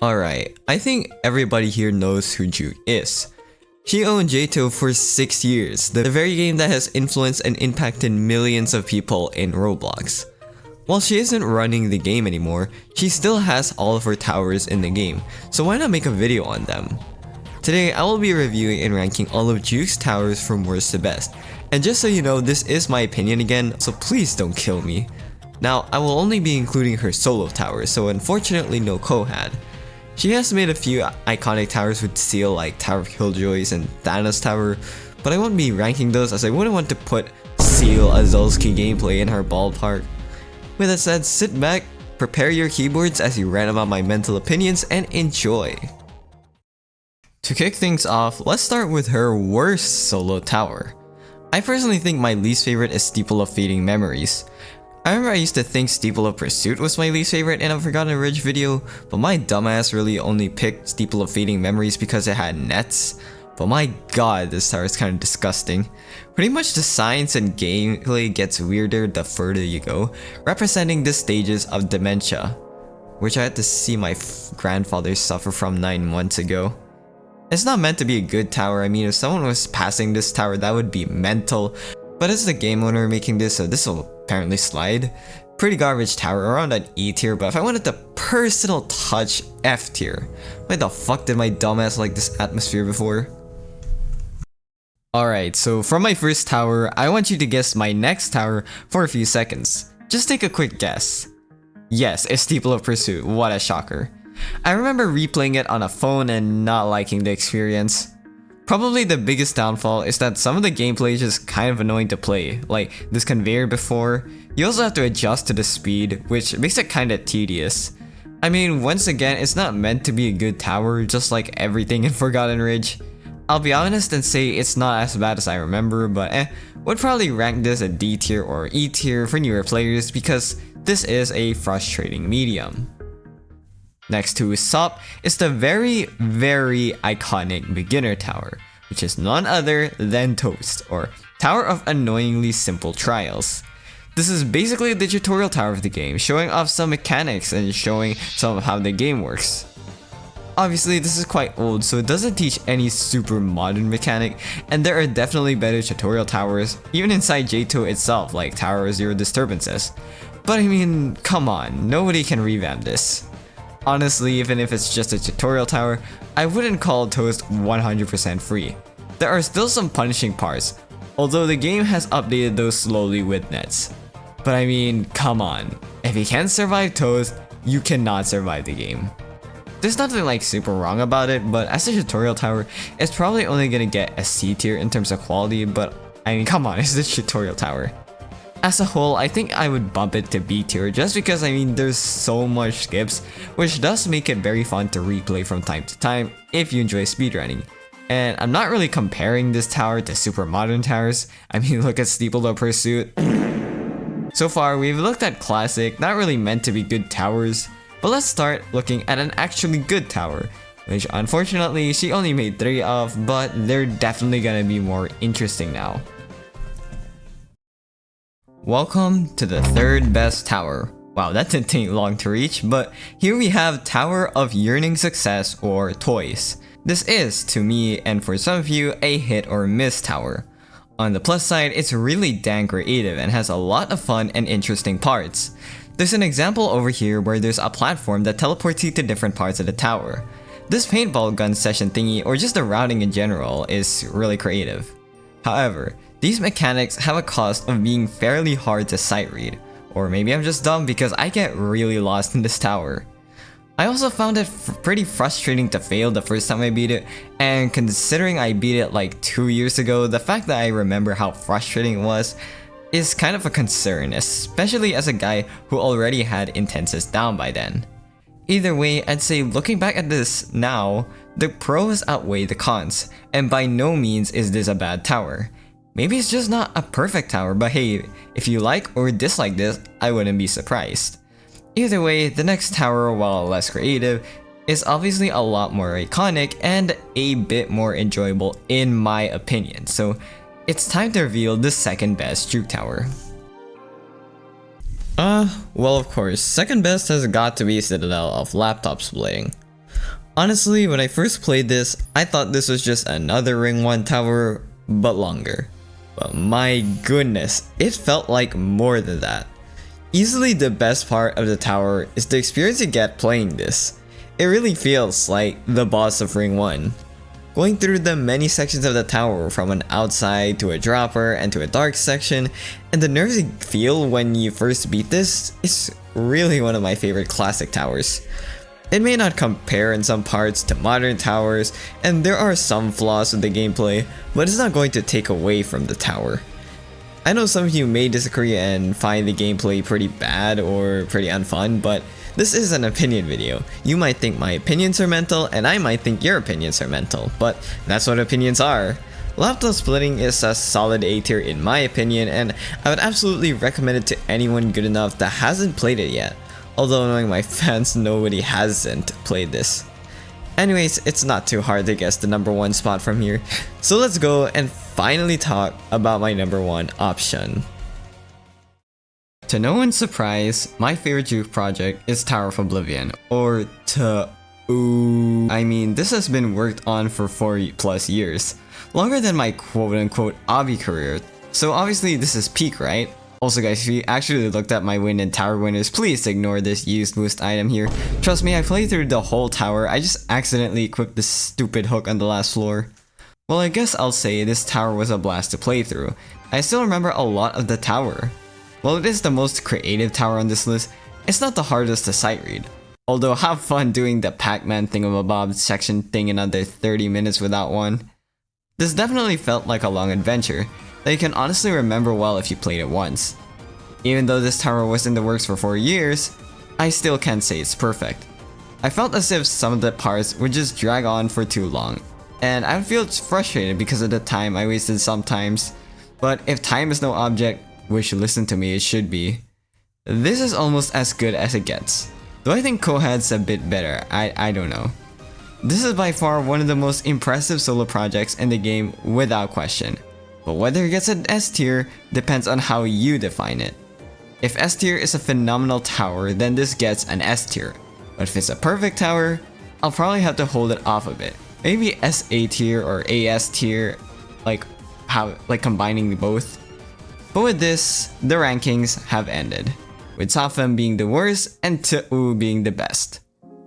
Alright, I think everybody here knows who Juke is. She owned JToH for 6 years, the very game that has influenced and impacted millions of people in Roblox. While she isn't running the game anymore, she still has all of her towers in the game, so why not make a video on them? Today, I will be reviewing and ranking all of Juke's towers from worst to best. And just so you know, this is my opinion again, so please don't kill me. Now, I will only be including her solo towers, so unfortunately no co-had. She has made a few iconic towers with seal like Tower of Killjoys and Thanos Tower, but I won't be ranking those as I wouldn't want to put Seal Azulski gameplay in her ballpark. With that said, sit back, prepare your keyboards as you rant about my mental opinions, and enjoy! To kick things off, let's start with her worst solo tower. I personally think my least favorite is Steeple of Fading Memories. I remember I used to think Steeple of Pursuit was my least favorite in a Forgotten Ridge video, but my dumbass really only picked Steeple of Fading Memories because it had nets. But my god, this tower is kind of disgusting. Pretty much the science and gameplay gets weirder the further you go, representing the stages of dementia, which I had to see my grandfather suffer from 9 months ago. It's not meant to be a good tower. I mean, if someone was passing this tower, that would be mental. But as the game owner making this, so this will apparently slide. Pretty garbage tower, around an E tier, but if I wanted the personal touch, F tier. Why the fuck did my dumbass like this atmosphere before? Alright, so from my first tower, I want you to guess my next tower for a few seconds. Just take a quick guess. Yes, it's Steeple of Pursuit, what a shocker. I remember replaying it on a phone and not liking the experience. Probably the biggest downfall is that some of the gameplay is just kind of annoying to play, like this conveyor before. You also have to adjust to the speed, which makes it kinda tedious. I mean, once again, it's not meant to be a good tower, just like everything in Forgotten Ridge. I'll be honest and say it's not as bad as I remember, but would probably rank this a D tier or E tier for newer players because this is a frustrating medium. Next to SOP is the very iconic beginner tower, which is none other than Toast, or Tower of Annoyingly Simple Trials. This is basically the tutorial tower of the game, showing off some mechanics and showing some of how the game works. Obviously, this is quite old, so it doesn't teach any super modern mechanic, and there are definitely better tutorial towers, even inside JToH itself, like Tower of Zero Disturbances. But I mean, come on, nobody can revamp this. Honestly, even if it's just a tutorial tower, I wouldn't call Toast 100% free. There are still some punishing parts, although the game has updated those slowly with nets. But I mean, come on, if you can't survive Toast, you cannot survive the game. There's nothing like super wrong about it, but as a tutorial tower, it's probably only gonna get a C tier in terms of quality, but I mean, come on, it's a tutorial tower. As a whole, I think I would bump it to B tier just because I mean there's so much skips, which does make it very fun to replay from time to time if you enjoy speedrunning. And I'm not really comparing this tower to super modern towers. I mean, look at Steeple of Pursuit. So far, we've looked at classic, not really meant to be good towers, but let's start looking at an actually good tower, which unfortunately she only made 3 of, but they're definitely gonna be more interesting now. Welcome to the third best tower. Wow, that didn't take long to reach, but here we have Tower of Yearning Success, or ToH. This is, to me and for some of you, a hit or miss tower. On the plus side, it's really dang creative and has a lot of fun and interesting parts. There's an example over here where there's a platform that teleports you to different parts of the tower. This paintball gun session thingy, or just the routing in general, is really creative. However, these mechanics have a cost of being fairly hard to sight read, or maybe I'm just dumb because I get really lost in this tower. I also found it pretty frustrating to fail the first time I beat it, and considering I beat it like 2 years ago, the fact that I remember how frustrating it was is kind of a concern, especially as a guy who already had Intensis down by then. Either way, I'd say looking back at this now, the pros outweigh the cons, and by no means is this a bad tower. Maybe it's just not a perfect tower, but hey, if you like or dislike this, I wouldn't be surprised. Either way, the next tower, while less creative, is obviously a lot more iconic and a bit more enjoyable in my opinion, so it's time to reveal the second best Juke tower. Well of course, second best has got to be Citadel of laptop splitting. Honestly, when I first played this, I thought this was just another Ring 1 tower, but longer. But my goodness, it felt like more than that. Easily the best part of the tower is the experience you get playing this. It really feels like the boss of Ring 1. Going through the many sections of the tower, from an outside to a dropper and to a dark section, and the nerves you feel when you first beat this is really one of my favorite classic towers. It may not compare in some parts to modern towers, and there are some flaws with the gameplay, but it's not going to take away from the tower. I know some of you may disagree and find the gameplay pretty bad or pretty unfun, but this is an opinion video. You might think my opinions are mental, and I might think your opinions are mental, but that's what opinions are. Laptop splitting is a solid A tier in my opinion, and I would absolutely recommend it to anyone good enough that hasn't played it yet. Although knowing my fans, nobody hasn't played this. Anyways, it's not too hard to guess the number 1 spot from here, so let's go and finally talk about my number 1 option. To no one's surprise, my favorite Juke project is Tower of Oblivion, or JToH. I mean, this has been worked on for 4+ years, longer than my quote-unquote obby career, so obviously this is peak, right? Also guys, if you actually looked at my win and tower winners, please ignore this used boost item here. Trust me, I played through the whole tower, I just accidentally equipped this stupid hook on the last floor. Well, I guess I'll say this tower was a blast to play through. I still remember a lot of the tower. While it is the most creative tower on this list, it's not the hardest to sight read. Although have fun doing the Pac-Man thingamabob section thing in under 30 minutes without one. This definitely felt like a long adventure that you can honestly remember well if you played it once. Even though this tower was in the works for 4 years, I still can't say it's perfect. I felt as if some of the parts would just drag on for too long, and I would feel frustrated because of the time I wasted sometimes. But if time is no object, which listen to me it should be, this is almost as good as it gets. Do I think Cohead's a bit better? I don't know. This is by far one of the most impressive solo projects in the game without question. But whether it gets an S tier depends on how you define it. If S tier is a phenomenal tower, then this gets an S tier. But if it's a perfect tower, I'll probably have to hold it off of it. Maybe SA tier or AS tier, like combining both. But with this, the rankings have ended, with Safem being the worst and JToH being the best.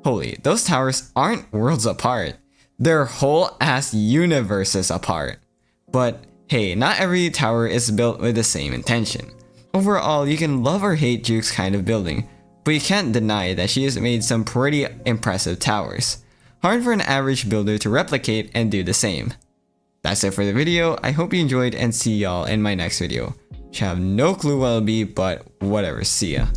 Holy, those towers aren't worlds apart. They're whole ass universes apart. But hey, not every tower is built with the same intention. Overall, you can love or hate Juke's kind of building, but you can't deny that she has made some pretty impressive towers. Hard for an average builder to replicate and do the same. That's it for the video. I hope you enjoyed and see y'all in my next video. I have no clue what it'll be, but whatever, see ya.